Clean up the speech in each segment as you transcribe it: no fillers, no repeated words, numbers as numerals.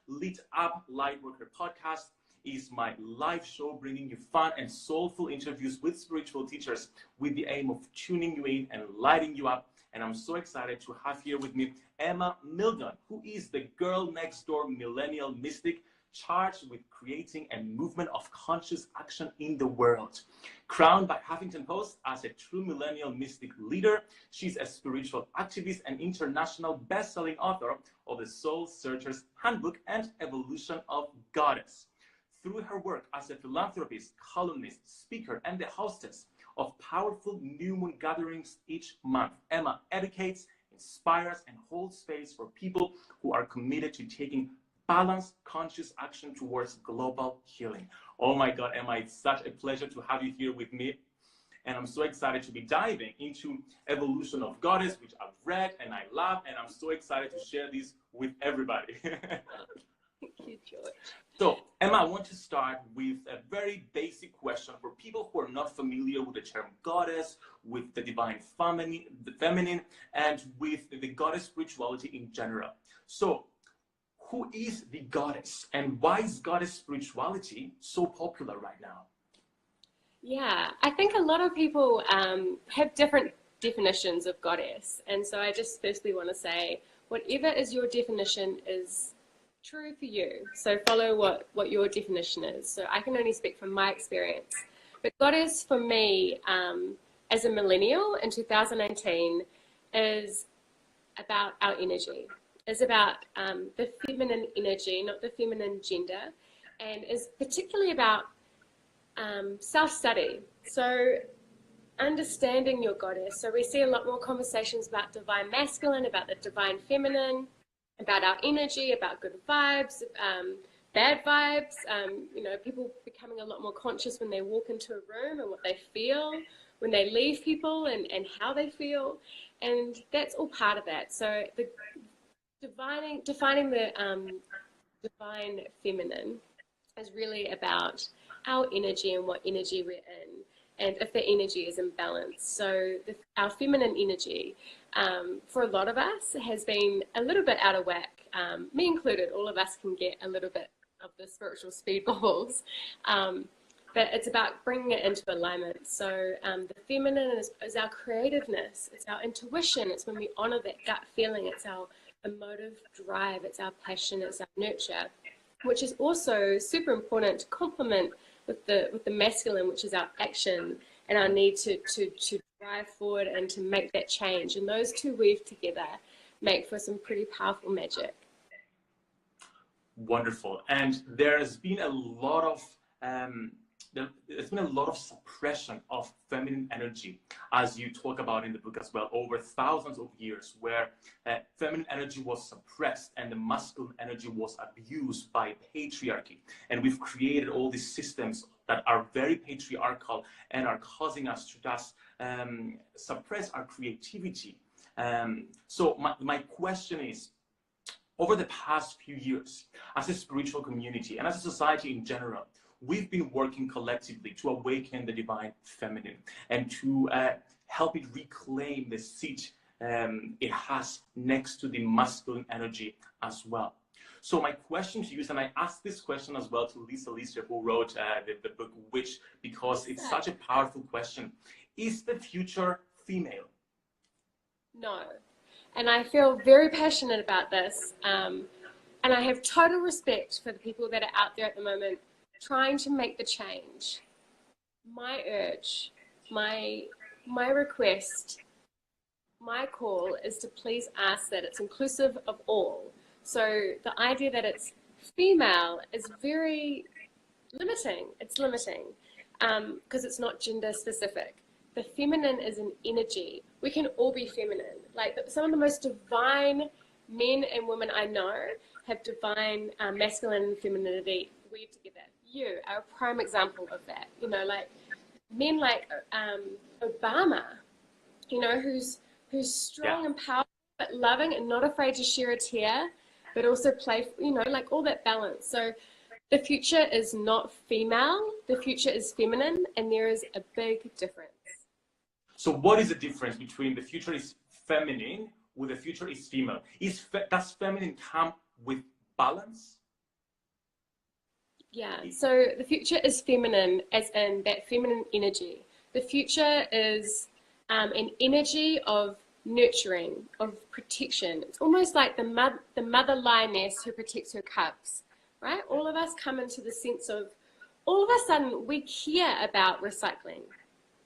Lit Up Lightworker Podcast is my live show bringing you fun and soulful interviews with spiritual teachers with the aim of tuning you in and lighting you up. And I'm so excited to have here with me Emma Mildon, who is the girl next door millennial mystic charged with creating a movement of conscious action in the world. Crowned by Huffington Post as a true millennial mystic leader, she's a spiritual activist and international best-selling author of the Soul Searcher's Handbook and Evolution of Goddess. Through her work as a philanthropist, columnist, speaker, and the hostess of powerful new moon gatherings each month, Emma educates, inspires, and holds space for people who are committed to taking balanced, conscious action towards global healing. Oh my God, Emma, it's such a pleasure to have you here with me. And I'm so excited to be diving into Evolution of Goddess, which I've read and I love, and I'm so excited to share this with everybody. Thank you, George. So, Emma, I want to start with a very basic question for people who are not familiar with the term goddess, with the divine feminine, and with the goddess spirituality in general. So, who is the goddess, and why is goddess spirituality so popular right now? Yeah, I think a lot of people have different definitions of goddess. And so I just firstly want to say, whatever is your definition is true for you. So follow what your definition is. So I can only speak from my experience. But goddess for me, as a millennial in 2019, is about our energy. Is about the feminine energy, not the feminine gender, and is particularly about self-study. So understanding your goddess. So we see a lot more conversations about divine masculine, about the divine feminine, about our energy, about good vibes, bad vibes. You know, people becoming a lot more conscious when they walk into a room and what they feel, when they leave people and how they feel. And that's all part of that. So the defining the divine feminine is really about our energy and what energy we're in, and if the energy is imbalanced. So our feminine energy, for a lot of us, has been a little bit out of whack. Me included, all of us can get a little bit of the spiritual speed bubbles. But it's about bringing it into alignment. So the feminine is our creativeness, it's our intuition, it's when we honor that gut feeling, it's our emotive drive, it's our passion, it's our nurture, which is also super important to complement with the masculine, which is our action and our need to drive forward and to make that change. And those two weave together make for some pretty powerful magic. Wonderful. And there's been a lot of suppression of feminine energy, as you talk about in the book as well, over thousands of years, where feminine energy was suppressed and the masculine energy was abused by patriarchy. And we've created all these systems that are very patriarchal and are causing us to just suppress our creativity. So my question is, over the past few years, as a spiritual community and as a society in general, we've been working collectively to awaken the divine feminine and to help it reclaim the seat it has next to the masculine energy as well. So my question to you is, and I asked this question as well to Lisa, who wrote the book Witch, because it's such a powerful question. Is the future female? No. And I feel very passionate about this. And I have total respect for the people that are out there at the moment trying to make the change. My urge, my request, my call is to please ask that it's inclusive of all. So the idea that it's female is very limiting. It's limiting because it's not gender specific. The feminine is an energy. We can all be feminine. Like some of the most divine men and women I know have divine masculine and femininity weave together. You are a prime example of that. You know, like men like Obama, you know, who's strong and powerful, but loving and not afraid to share a tear, but also play, you know, like all that balance. So the future is not female, the future is feminine, and there is a big difference. So what is the difference between the future is feminine with the future is female? Does feminine come with balance? Yeah, so the future is feminine, as in that feminine energy. The future is an energy of nurturing, of protection. It's almost like the mother lioness who protects her cubs, right? All of us come into the sense of, all of a sudden, we care about recycling.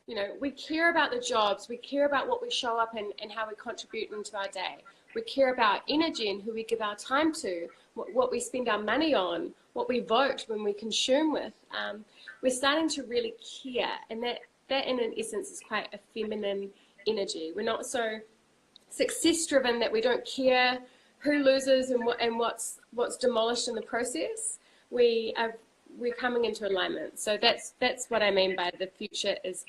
You know, we care about the jobs, we care about what we show up and how we contribute into our day. We care about energy and who we give our time to, what we spend our money on, what we vote when we consume with. We're starting to really care, and that in an essence is quite a feminine energy. We're not so success driven that we don't care who loses and what's demolished in the process. We're coming into alignment. So that's what I mean by the future is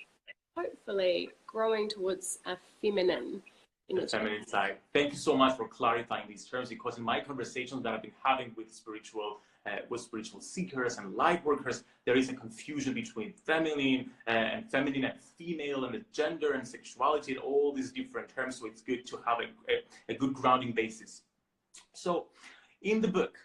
hopefully growing towards a feminine energy. The feminine side. Thank you so much for clarifying these terms, because in my conversations that I've been having with spiritual seekers and light workers, there is a confusion between feminine and female, and the gender and sexuality and all these different terms. So it's good to have a good grounding basis. So in the book,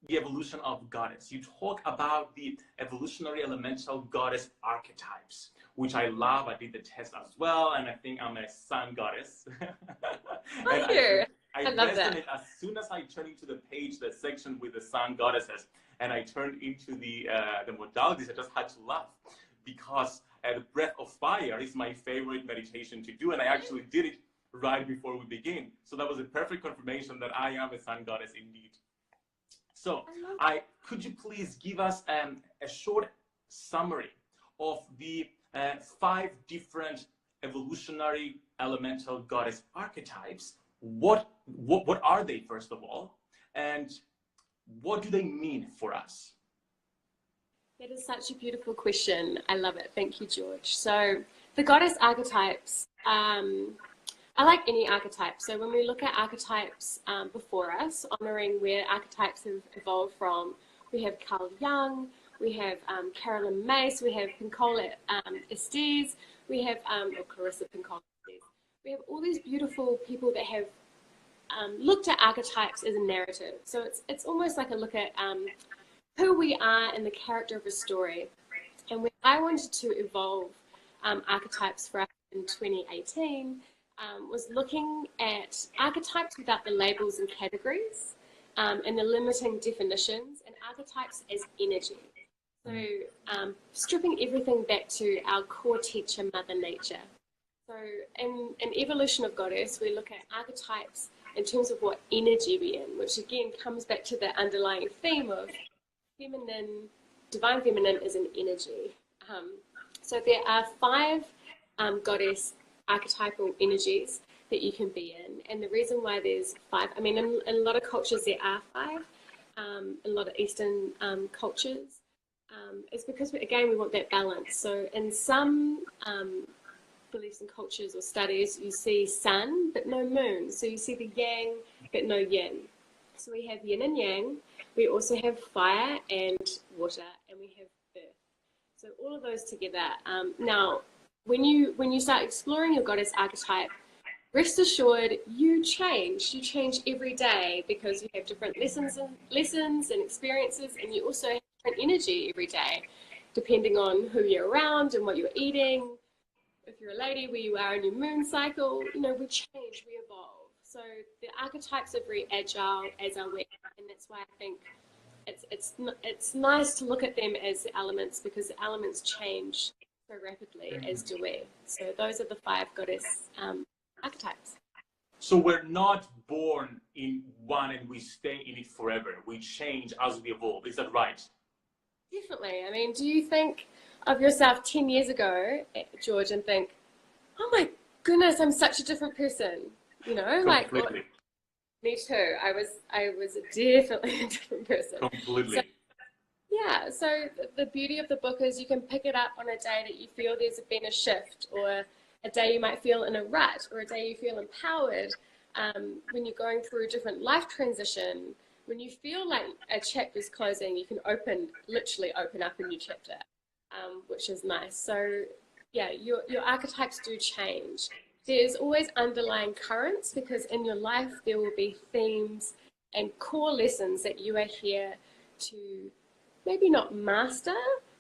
The Evolution of Goddess, you talk about the evolutionary elemental goddess archetypes, which I love. I did the test as well, and I think I'm a sun goddess. Thank you. I love that. As soon as I turned into the page, the section with the sun goddesses, and I turned into the modalities, I just had to laugh, because the breath of fire is my favorite meditation to do, and I actually did it right before we begin. So that was a perfect confirmation that I am a sun goddess indeed. So could you please give us a short summary of the 5 different evolutionary elemental goddess archetypes? What are they, first of all, and what do they mean for us? That is such a beautiful question. I love it. Thank you, George. So the goddess archetypes, I like any archetype. So when we look at archetypes before us, honoring where archetypes have evolved from, we have Carl Jung, we have Carolyn Myss, we have Pinkola Estes, we have Clarissa Pinkola Estes. We have all these beautiful people that have looked at archetypes as a narrative. So it's almost like a look at who we are and the character of a story. And when I wanted to evolve archetypes for us in 2018, was looking at archetypes without the labels and categories and the limiting definitions, and archetypes as energy. So stripping everything back to our core teacher, Mother Nature. So in Evolution of Goddess, we look at archetypes in terms of what energy we're in, which again comes back to the underlying theme of feminine, divine feminine is an energy. So there are 5 goddess archetypal energies that you can be in, and the reason why there's 5, I mean, in a lot of cultures there are 5, a lot of Eastern cultures, is because we want that balance. So in some beliefs and cultures or studies, you see sun but no moon, so you see the yang but no yin. So we have yin and yang, we also have fire and water, and we have earth. So all of those together. Now when you start exploring your goddess archetype, rest assured you change every day, because you have different lessons and experiences, and you also have different energy every day depending on who you're around and what you're eating. If you're a lady, where you are in your moon cycle, we change, we evolve. So the archetypes are very agile, as are we, and that's why I think it's nice to look at them as the elements, because the elements change so rapidly, as do we. So those are the 5 goddess archetypes. So we're not born in one and we stay in it forever. We change as we evolve. Is that right? Definitely. I mean, do you think of yourself 10 years ago, George, and think, oh my goodness, I'm such a different person? Completely. Me too. I was definitely a different person. Completely. So the beauty of the book is you can pick it up on a day that you feel there's been a shift, or a day you might feel in a rut, or a day you feel empowered. When you're going through a different life transition, when you feel like a chapter's closing, you can literally open up a new chapter, which is nice. So yeah, your archetypes do change. There's always underlying currents, because in your life there will be themes and core lessons that you are here to maybe not master,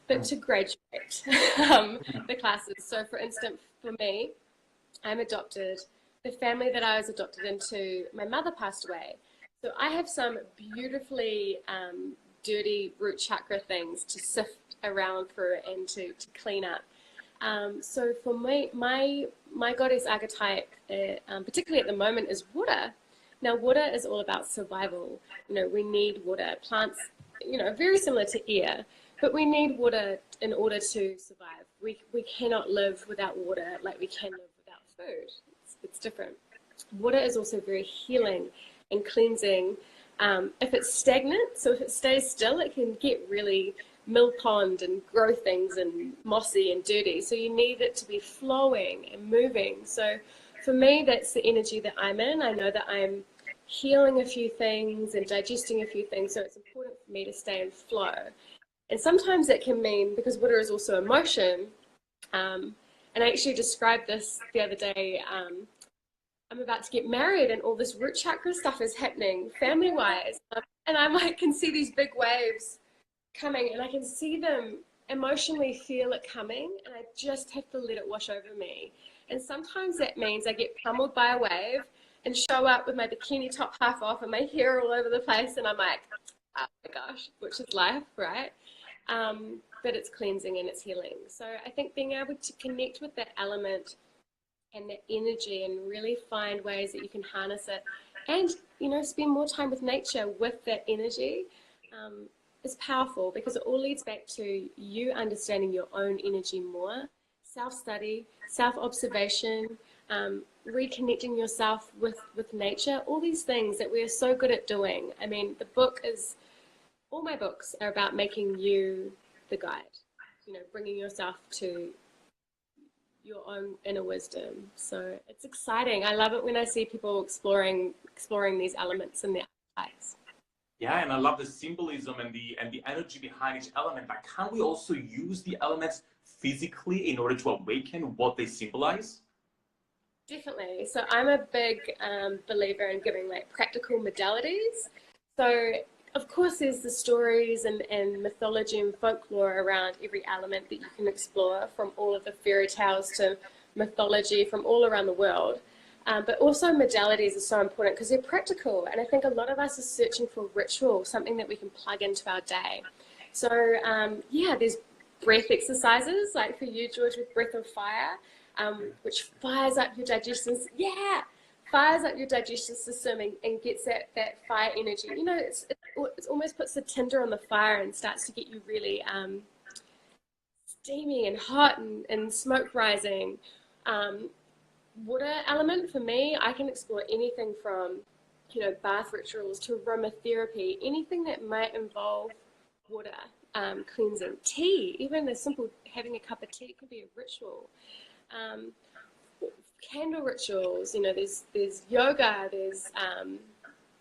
but to graduate the classes. So for instance, for me, I'm adopted. The family that I was adopted into, my mother passed away. So I have some beautifully dirty root chakra things to sift around through and to clean up. So for me, my goddess archetype, particularly at the moment, is water. Now, water is all about survival. You know, we need water. Plants, you know, very similar to air, but we need water in order to survive. We cannot live without water like we can live without food. It's different. Water is also very healing and cleansing. If it's stagnant, so if it stays still, it can get really mill pond and grow things and mossy and dirty. So you need it to be flowing and moving. So for me, that's the energy that I'm in. I know that I'm healing a few things and digesting a few things. So it's important for me to stay in flow. And sometimes it can mean, because water is also emotion, and I actually described this the other day. I'm about to get married and all this root chakra stuff is happening family-wise. And I can see these big waves coming, and I can see them emotionally feel it coming, and I just have to let it wash over me. And sometimes that means I get pummeled by a wave and show up with my bikini top half off and my hair all over the place, and I'm like, oh my gosh, which is life, right? But it's cleansing and it's healing. So I think being able to connect with that element and that energy and really find ways that you can harness it and, you know, spend more time with nature with that energy is powerful, because it all leads back to you understanding your own energy more, self-study, self-observation, reconnecting yourself with nature, all these things that we are so good at doing. I mean, all my books are about making you the guide, you know, bringing yourself to your own inner wisdom. So it's exciting. I love it when I see people exploring these elements in their lives. Yeah, and I love the symbolism and the energy behind each element. But can we also use the elements physically in order to awaken what they symbolize? Definitely. So I'm a big believer in giving like practical modalities. So of course there's the stories and mythology and folklore around every element that you can explore, from all of the fairy tales to mythology from all around the world. But also modalities are so important because they're practical. And I think a lot of us are searching for ritual, something that we can plug into our day. So yeah, there's breath exercises, like for you, George, with breath of fire, which fires up your digestion. Yeah, fires up your digestive system and gets that fire energy. You know, it almost puts the tinder on the fire and starts to get you really steamy and hot and smoke rising. Water element, for me, I can explore anything from, you know, bath rituals to aromatherapy, anything that might involve water, cleansing. Tea, even a simple having a cup of tea can be a ritual. Candle rituals, you know, there's yoga, there's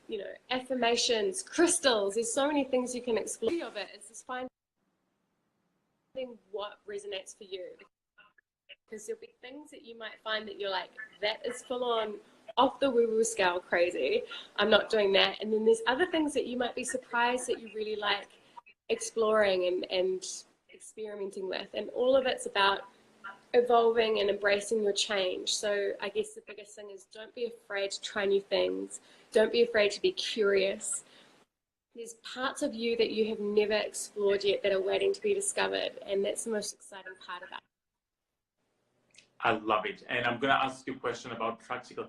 you know, affirmations, crystals. There's so many things you can explore. The beauty of it is just finding what resonates for you, because there'll be things that you might find that you're like, that is full on off the woo-woo scale crazy, I'm not doing that. And then there's other things that you might be surprised that you really like exploring and experimenting with, and all of it's about evolving and embracing your change. So I guess the biggest thing is, don't be afraid to try new things. Don't be afraid to be curious. There's parts of you that you have never explored yet that are waiting to be discovered, and that's the most exciting part about it. I love it. And I'm going to ask you a question about practical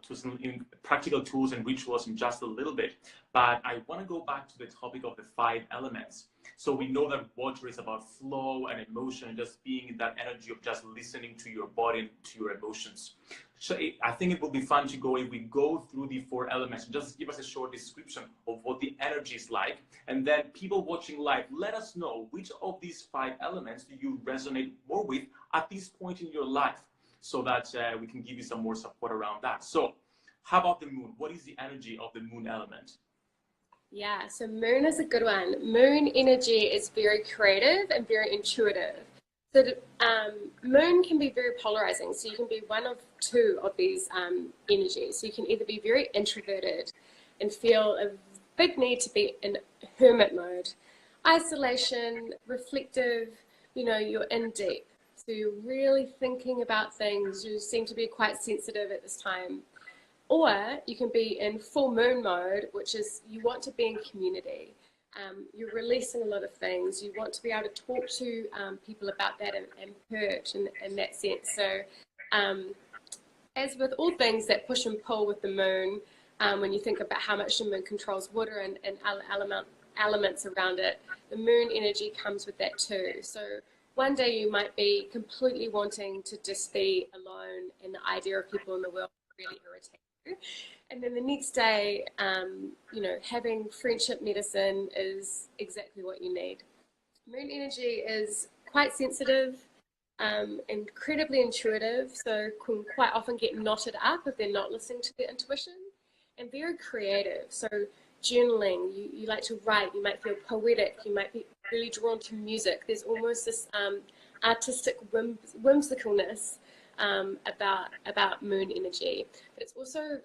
tools and rituals in just a little bit. But I want to go back to the topic of the 5 elements. So we know that water is about flow and emotion, just being in that energy of just listening to your body and to your emotions. So I think it will be fun to go, if we go through the 4 elements, and just give us a short description of what the energy is like. And then people watching live, let us know which of these 5 elements do you resonate more with at this point in your life, so that we can give you some more support around that. So how about the moon? What is the energy of the moon element? Yeah, so moon is a good one. Moon energy is very creative and very intuitive. So moon can be very polarizing. So you can be one of 2 of these energies. So you can either be very introverted and feel a big need to be in hermit mode, isolation, reflective, you're in deep. So you're really thinking about things. You seem to be quite sensitive at this time. Or you can be in full moon mode, which is you want to be in community. You're releasing a lot of things. You want to be able to talk to people about that and hurt in that sense. So as with all things that push and pull with the moon, when you think about how much the moon controls water and elements around it, the moon energy comes with that too. So one day you might be completely wanting to just be alone, and the idea of people in the world really irritates you. And then the next day, having friendship medicine is exactly what you need. Moon energy is quite sensitive, incredibly intuitive, so can quite often get knotted up if they're not listening to their intuition, and very creative. So journaling, you like to write, you might feel poetic, you might be really drawn to music. There's almost this artistic whimsicalness about moon energy. But it's also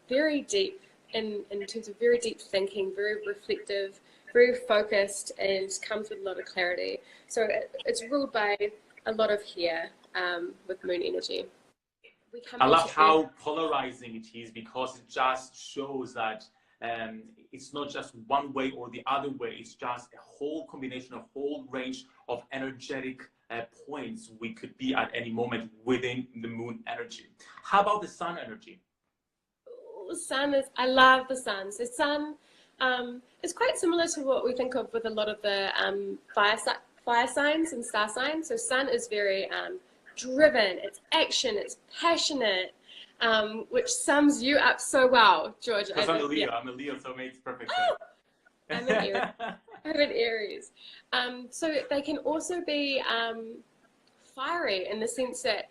very deep in terms of very deep thinking, very reflective, very focused, and comes with a lot of clarity. So it's ruled by a lot of hair with moon energy. I love how polarizing it is, because it just shows that it's not just one way or the other way. It's just a whole combination, a whole range of energetic points we could be at any moment within the moon energy. How about the sun energy? I love the sun. So sun is quite similar to what we think of with a lot of the fire signs and star signs. So sun is very driven, it's action, it's passionate, which sums you up so well, George. Because I'm a Leo, I'm a Leo, so it makes perfect sense. I'm an Aries. So they can also be fiery in the sense that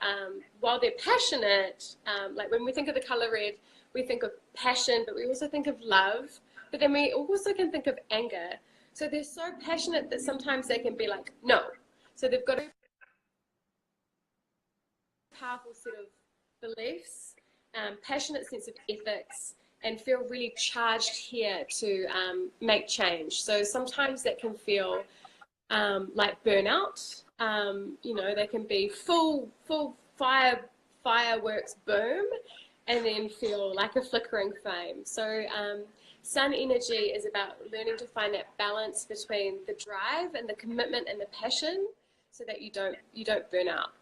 while they're passionate, like when we think of the color red, we think of passion, but we also think of love. But then we also can think of anger. So they're so passionate that sometimes they can be like, no. So they've got a powerful set of beliefs, passionate sense of ethics, and feel really charged here to make change. So sometimes that can feel like burnout. They can be full fireworks boom, and then feel like a flickering flame. So sun energy is about learning to find that balance between the drive and the commitment and the passion, so that you don't burn out.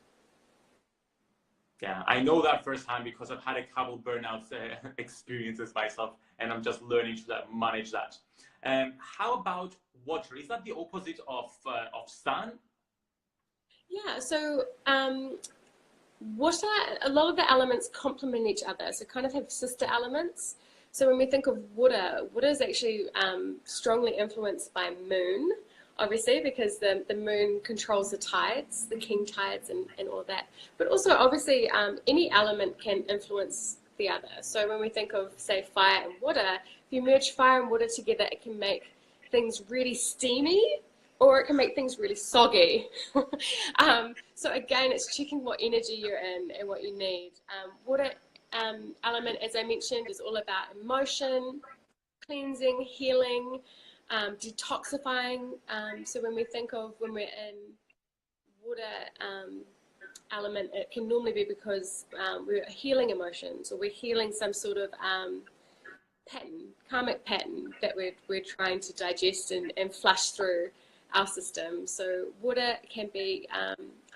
Yeah, I know that firsthand, because I've had a couple burnouts experiences myself, and I'm just learning to manage that. How about water? Is that the opposite of sun? Yeah, so water, a lot of the elements complement each other, so kind of have sister elements. So when we think of water is actually strongly influenced by moon, obviously, because the moon controls the tides, the king tides and all that. But also, obviously, any element can influence the other. So when we think of, say, fire and water, if you merge fire and water together, it can make things really steamy, or it can make things really soggy. So again, it's checking what energy you're in and what you need. Water element, as I mentioned, is all about emotion, cleansing, healing, detoxifying. So when we think of when we're in water element, it can normally be because we're healing emotions, or we're healing some sort of karmic pattern that we're trying to digest and flush through our system. So water can be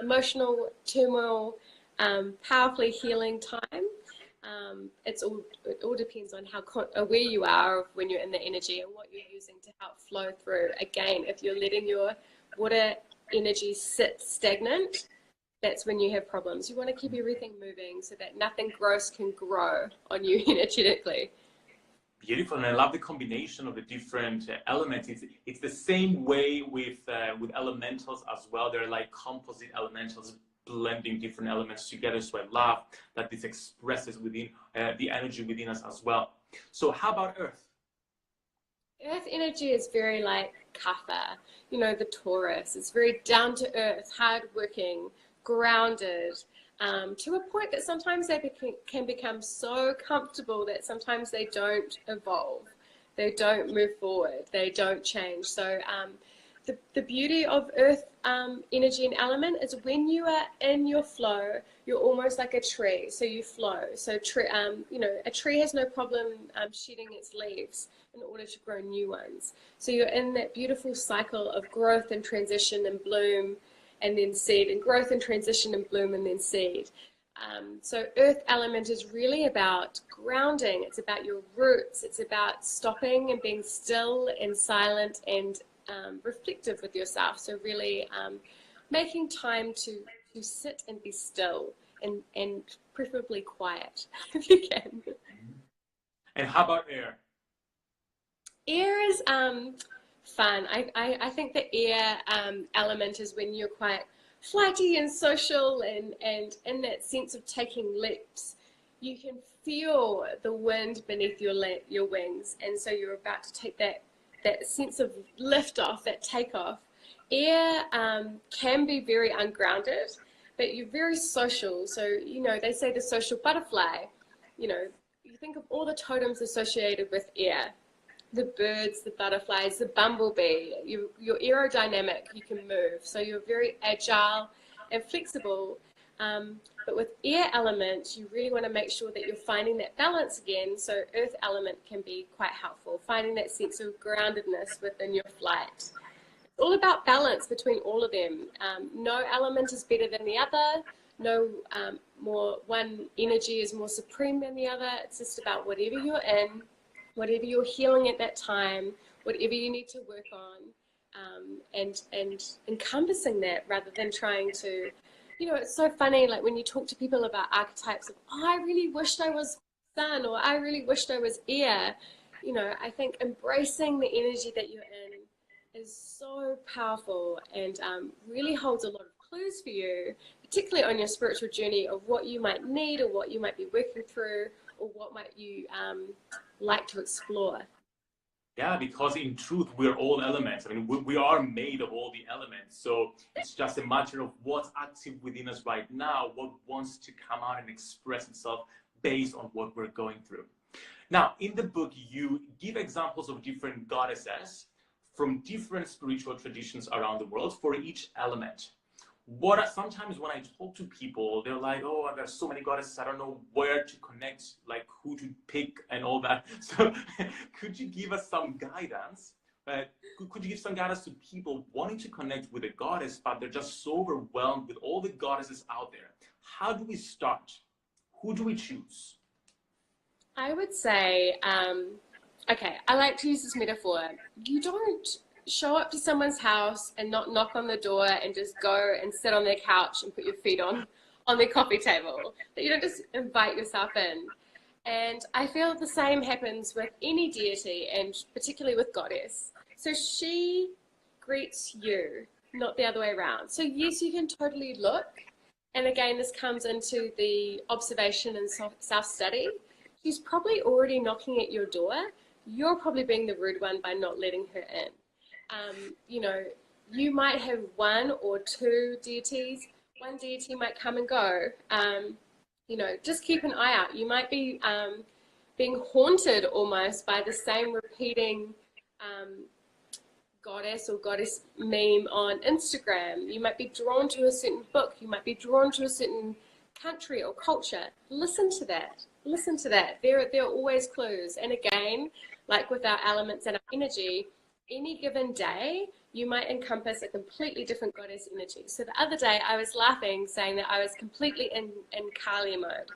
emotional turmoil, powerfully healing time. It all depends on how aware you are of when you're in the energy and what you're using to help flow through. Again, if you're letting your water energy sit stagnant, that's when you have problems. You want to keep everything moving so that nothing gross can grow on you energetically. Beautiful, and I love the combination of the different elements. It's the same way with elementals as well. They're like composite elementals, blending different elements together. So I love that this expresses within the energy within us as well. So how about Earth? Earth energy is very like Kapha, the Taurus. It's very down to earth, hardworking, grounded, to a point that sometimes they can become so comfortable that sometimes they don't evolve, they don't move forward, they don't change. So the beauty of earth energy and element is when you are in your flow, you're almost like a tree. So you flow. So a tree has no problem shedding its leaves in order to grow new ones. So you're in that beautiful cycle of growth and transition and bloom and then seed, and growth and transition and bloom and then seed. So earth element is really about grounding. It's about your roots. It's about stopping and being still and silent and reflective with yourself. So really making time to sit and be still and preferably quiet if you can. And how about air? Air is fun. I think the air element is when you're quite flighty and social and in that sense of taking leaps. You can feel the wind beneath your wings, and so you're about to take that sense of lift off, that takeoff. Air can be very ungrounded, but you're very social. So, they say the social butterfly, you think of all the totems associated with air, the birds, the butterflies, the bumblebee. You're aerodynamic, you can move. So you're very agile and flexible. But with air element, you really want to make sure that you're finding that balance again. So earth element can be quite helpful, finding that sense of groundedness within your flight. It's all about balance between all of them. No element is better than the other. No one energy is more supreme than the other. It's just about whatever you're in, whatever you're healing at that time, whatever you need to work on, and encompassing that rather than trying to. It's so funny, like when you talk to people about archetypes, of, I really wished I was sun, or I really wished I was air. I think embracing the energy that you're in is so powerful and really holds a lot of clues for you, particularly on your spiritual journey of what you might need or what you might be working through or what might you like to explore. Yeah, because in truth, we're all elements. I mean, we are made of all the elements. So it's just a matter of what's active within us right now, what wants to come out and express itself based on what we're going through. Now, in the book, you give examples of different goddesses from different spiritual traditions around the world for each element. Sometimes when I talk to people, they're like, oh, there's so many goddesses, I don't know where to connect, like who to pick and all that. So could you give us some guidance? Could you give some guidance to people wanting to connect with a goddess, but they're just so overwhelmed with all the goddesses out there? How do we start? Who do we choose? I would say, okay, I like to use this metaphor. You don't show up to someone's house and not knock on the door and just go and sit on their couch and put your feet on their coffee table. That you don't just invite yourself in. And I feel the same happens with any deity, and particularly with goddess. So she greets you, not the other way around. So yes, you can totally look. And again, this comes into the observation and self-study. She's probably already knocking at your door. You're probably being the rude one by not letting her in. You might have one or two deities. One deity might come and go. Just keep an eye out. You might be being haunted almost by the same repeating goddess or goddess meme on Instagram. You might be drawn to a certain book. You might be drawn to a certain country or culture. Listen to that. There are always clues. And again, like with our elements and our energy, any given day, you might encompass a completely different goddess energy. So the other day, I was laughing, saying that I was completely in Kali mode.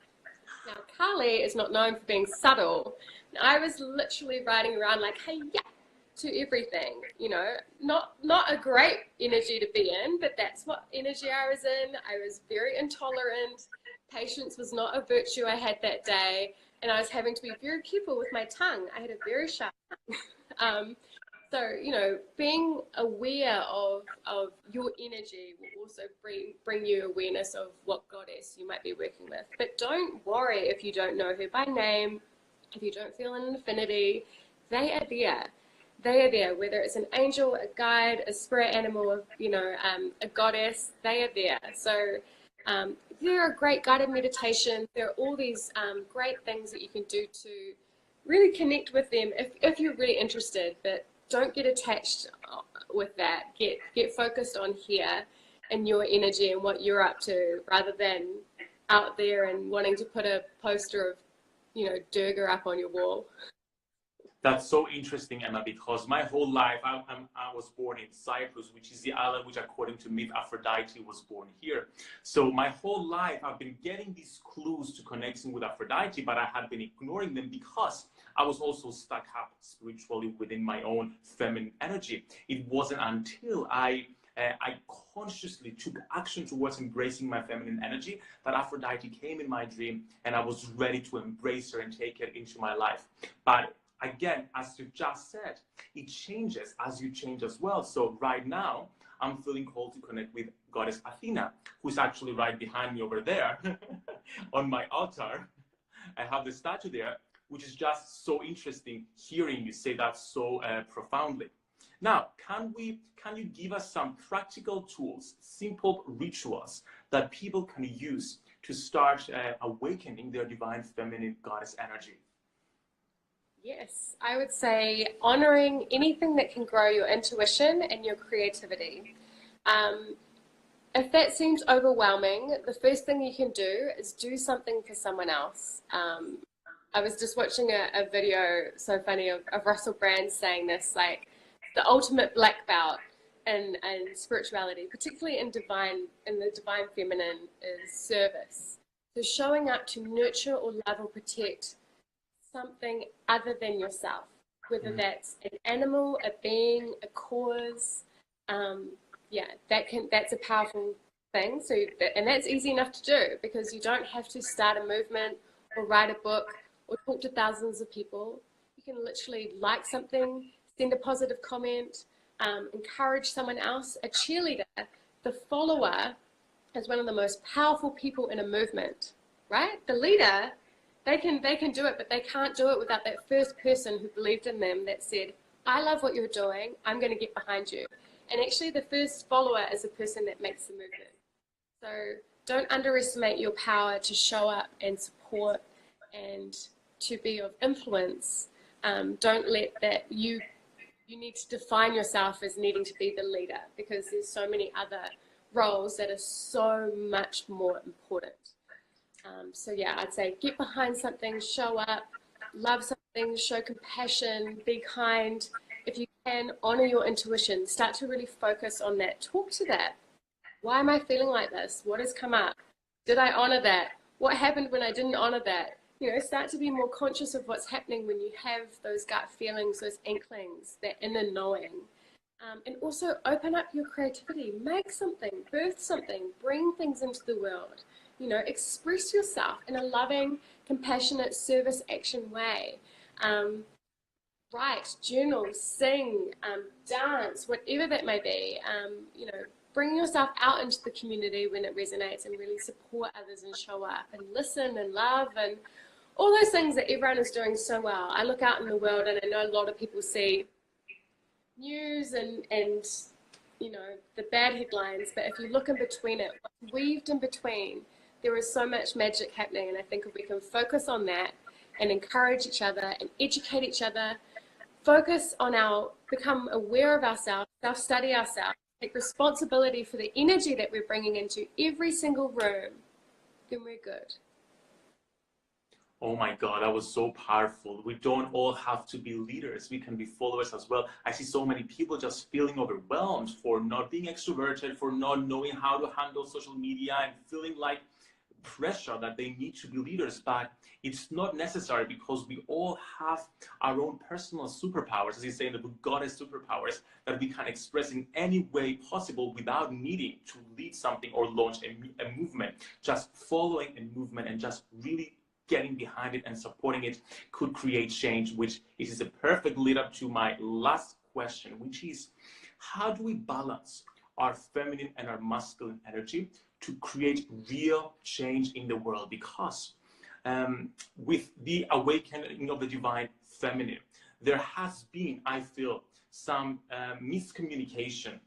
Now, Kali is not known for being subtle. I was literally riding around like, hey, yeah, to everything, not a great energy to be in, but that's what energy I was in. I was very intolerant. Patience was not a virtue I had that day. And I was having to be very careful with my tongue. I had a very sharp tongue. So, being aware of your energy will also bring you awareness of what goddess you might be working with. But don't worry if you don't know her by name, if you don't feel an affinity. They are there. They are there, whether it's an angel, a guide, a spirit animal, a goddess, they are there. So there are great guided meditations. There are all these great things that you can do to really connect with them if you're really interested. But don't get attached with that. Get focused on here and your energy and what you're up to, rather than out there and wanting to put a poster of, you know, Durga up on your wall. That's so interesting, Emma, because my whole life, I was born in Cyprus, which is the island which, according to myth, Aphrodite was born here. So my whole life, I've been getting these clues to connecting with Aphrodite, but I had been ignoring them because I was also stuck up spiritually within my own feminine energy. It wasn't until I consciously took action towards embracing my feminine energy that Aphrodite came in my dream, and I was ready to embrace her and take her into my life. But again, as you just said, it changes as you change as well. So right now, I'm feeling called to connect with Goddess Athena, who's actually right behind me over there on my altar. I have the statue there, which is just so interesting hearing you say that so profoundly. Now, can you give us some practical tools, simple rituals that people can use to start awakening their divine feminine goddess energy? Yes, I would say honoring anything that can grow your intuition and your creativity. If that seems overwhelming, the first thing you can do is do something for someone else. I was just watching a video, so funny, of Russell Brand saying this, like, the ultimate black belt in spirituality, particularly in the divine feminine, is service. So showing up to nurture or love or protect something other than yourself, whether that's an animal, a being, a cause. That's a powerful thing. So, and that's easy enough to do, because you don't have to start a movement or write a book or talk to thousands of people. You can literally like something, send a positive comment, encourage someone else. A cheerleader, the follower, is one of the most powerful people in a movement, right? The leader, they can do it, but they can't do it without that first person who believed in them, that said, I love what you're doing, I'm going to get behind you. And actually the first follower is the person that makes the movement. So don't underestimate your power to show up and support and to be of influence. Don't let that, you need to define yourself as needing to be the leader, because there's so many other roles that are so much more important. So yeah, I'd say get behind something, show up, love something, show compassion, be kind. If you can, honor your intuition, start to really focus on that. Talk to that. Why am I feeling like this? What has come up? Did I honor that? What happened when I didn't honor that? You know, start to be more conscious of what's happening when you have those gut feelings, those inklings, that inner knowing. And also open up your creativity. Make something, birth something, bring things into the world. You know, express yourself in a loving, compassionate, service action way. Write, journal, sing, dance, whatever that may be. You know, bring yourself out into the community when it resonates, and really support others and show up and listen and love and all those things that everyone is doing so well. I look out in the world and I know a lot of people see news and you know, the bad headlines, but if you look in between it, what's weaved in between, there is so much magic happening. And I think if we can focus on that and encourage each other and educate each other, focus on become aware of ourselves, self-study ourselves, take responsibility for the energy that we're bringing into every single room, then we're good. Oh my God, that was so powerful. We don't all have to be leaders. We can be followers as well. I see so many people just feeling overwhelmed for not being extroverted, for not knowing how to handle social media, and feeling like pressure that they need to be leaders. But it's not necessary, because we all have our own personal superpowers, as you say in the book, Goddess superpowers, that we can express in any way possible without needing to lead something or launch a movement. Just following a movement and just really getting behind it and supporting it could create change, which is a perfect lead up to my last question, which is, how do we balance our feminine and our masculine energy to create real change in the world? Because with the awakening of the divine feminine, there has been, I feel, some miscommunication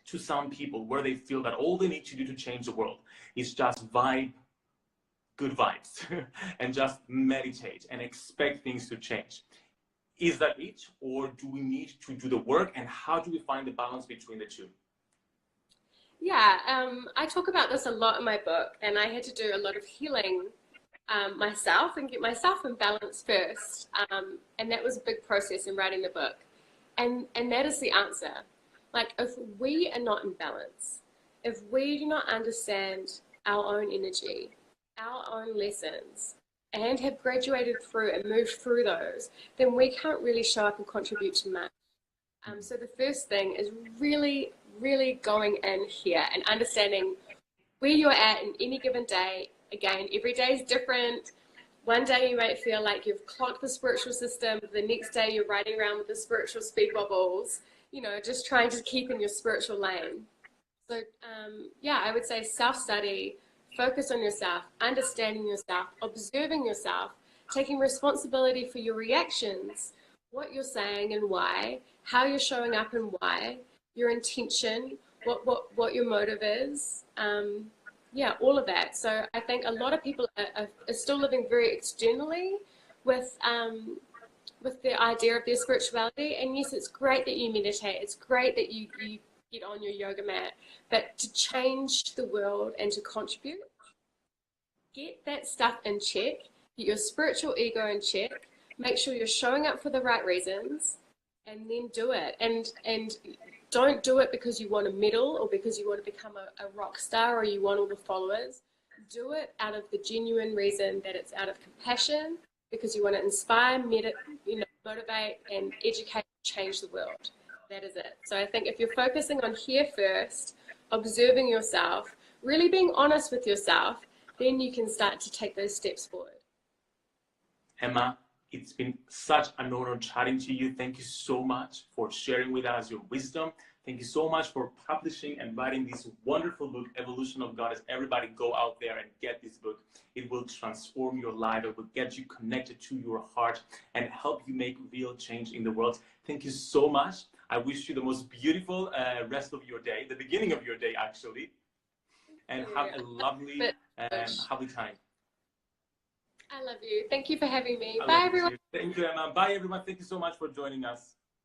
to some people, where they feel that all they need to do to change the world is just good vibes and just meditate and expect things to change. Is that it, or do we need to do the work, and how do we find the balance between the two? Yeah, I talk about this a lot in my book, and I had to do a lot of healing myself and get myself in balance first. And that was a big process in writing the book. And that is the answer. Like, if we are not in balance, if we do not understand our own energy, our own lessons, and have graduated through and moved through those, then we can't really show up and contribute to much. So the first thing is really, really going in here and understanding where you're at in any given day. Again, every day is different. One day you might feel like you've clocked the spiritual system. The next day you're riding around with the spiritual speed bubbles, you know, just trying to keep in your spiritual lane. So, yeah, I would say self-study, focus on yourself, understanding yourself, observing yourself, taking responsibility for your reactions, what you're saying and why, how you're showing up and why, your intention, what your motive is. Yeah, all of that. So I think a lot of people are still living very externally with the idea of their spirituality. And yes, it's great that you meditate. It's great that you get on your yoga mat. But to change the world and to contribute, get that stuff in check, get your spiritual ego in check, make sure you're showing up for the right reasons, and then do it. And don't do it because you want a medal or because you want to become a rock star or you want all the followers. Do it out of the genuine reason that it's out of compassion, because you want to inspire, motivate, and educate, change the world. That is it. So I think if you're focusing on here first, observing yourself, really being honest with yourself, then you can start to take those steps forward. Emma, it's been such an honor chatting to you. Thank you so much for sharing with us your wisdom. Thank you so much for publishing and writing this wonderful book, Evolution of Goddess. Everybody go out there and get this book. It will transform your life. It will get you connected to your heart and help you make real change in the world. Thank you so much. I wish you the most beautiful rest of your day, the beginning of your day, actually. And have a lovely time. I love you. Thank you for having me. Bye, everyone. Thank you, Emma. Bye, everyone. Thank you so much for joining us.